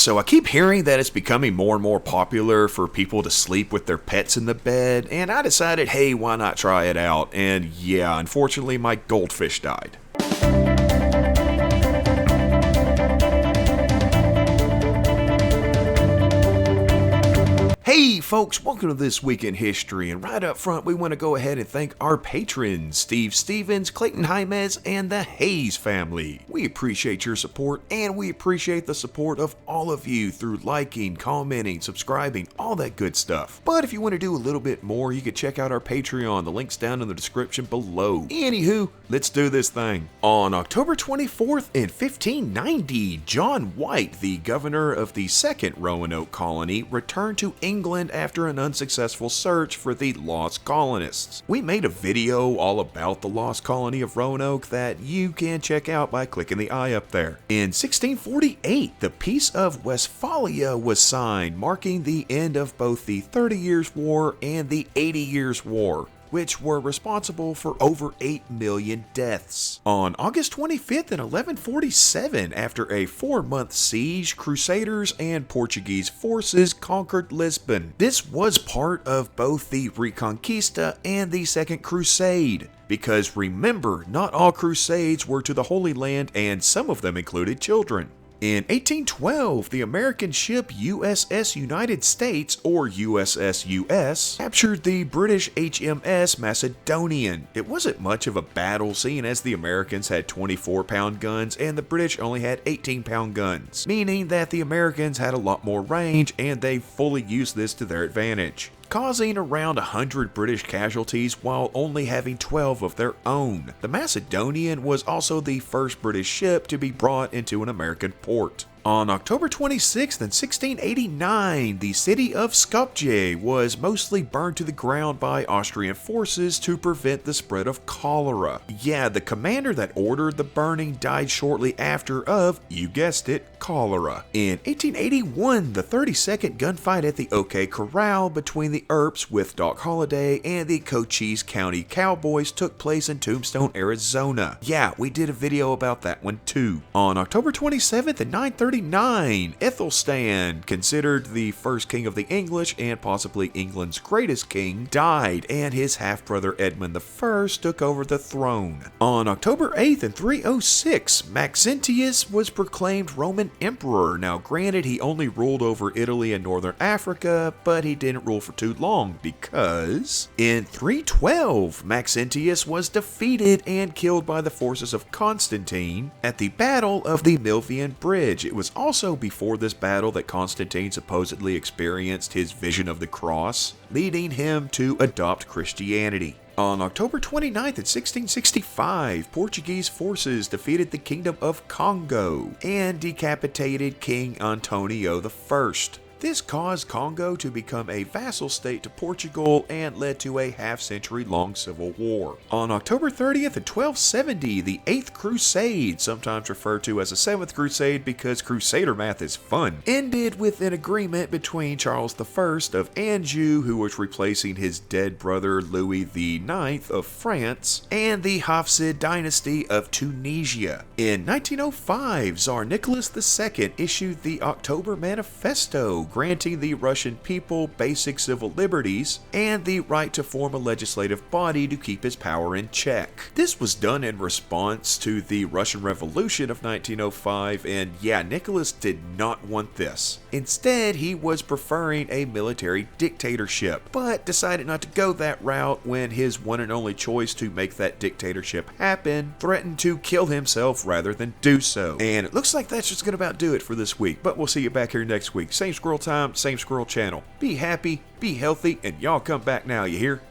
So I keep hearing that it's becoming more and more popular for people to sleep with their pets in the bed, and I decided, hey, why not try it out? And yeah, unfortunately my goldfish died. Hey folks, welcome to This Week in History, and right up front we want to go ahead and thank our patrons, Steve Stevens, Clayton Jaimez, and the Hayes family. We appreciate your support, and we appreciate the support of all of you through liking, commenting, subscribing, all that good stuff. But if you want to do a little bit more, you can check out our Patreon, the link's down in the description below. Anywho, let's do this thing. On October 24th in 1590, John White, the governor of the second Roanoke colony, returned to England after an unsuccessful search for the lost colonists. We made a video all about the lost colony of Roanoke that you can check out by clicking the I up there. In 1648, the Peace of Westphalia was signed, marking the end of both the 30 Years' War and the 80 Years' War, which were responsible for over 8 million deaths. On August 25th in 1147, after a 4-month siege, Crusaders and Portuguese forces conquered Lisbon. This was part of both the Reconquista and the Second Crusade, because remember, not all crusades were to the Holy Land, and some of them included children. In 1812, the American ship USS United States, or USS US, captured the British HMS Macedonian. It wasn't much of a battle, seeing as the Americans had 24-pound guns and the British only had 18-pound guns, meaning that the Americans had a lot more range and they fully used this to their advantage, causing around 100 British casualties while only having 12 of their own. The Macedonian was also the first British ship to be brought into an American port. On October 26th in 1689, the city of Skopje was mostly burned to the ground by Austrian forces to prevent the spread of cholera. Yeah, the commander that ordered the burning died shortly after of, you guessed it, cholera. In 1881, the 32nd gunfight at the OK Corral between the Earps with Doc Holliday and the Cochise County Cowboys took place in Tombstone, Arizona. Yeah, we did a video about that one too. On October 27th in 939, Ethelstan, considered the first king of the English and possibly England's greatest king, died, and his half-brother Edmund I took over the throne. On October 8th in 306, Maxentius was proclaimed Roman emperor. Now granted, he only ruled over Italy and northern Africa, but he didn't rule for too long because in 312, Maxentius was defeated and killed by the forces of Constantine at the Battle of the Milvian Bridge. It was also before this battle that Constantine supposedly experienced his vision of the cross, leading him to adopt Christianity. On October 29th in 1665, Portuguese forces defeated the Kingdom of Congo and decapitated King Antonio I. This caused Congo to become a vassal state to Portugal and led to a half-century-long civil war. On October 30th in 1270, the 8th Crusade, sometimes referred to as the 7th Crusade because Crusader math is fun, ended with an agreement between Charles I of Anjou, who was replacing his dead brother Louis IX of France, and the Hafsid dynasty of Tunisia. In 1905, Tsar Nicholas II issued the October Manifesto, granting the Russian people basic civil liberties and the right to form a legislative body to keep his power in check. This was done in response to the Russian Revolution of 1905, and yeah, Nicholas did not want this. Instead, he was preferring a military dictatorship, but decided not to go that route when his one and only choice to make that dictatorship happen threatened to kill himself rather than do so. And it looks like that's just gonna about do it for this week, but we'll see you back here next week. Same squirrel time, same squirrel channel. Be happy, be healthy, and y'all come back now, you hear?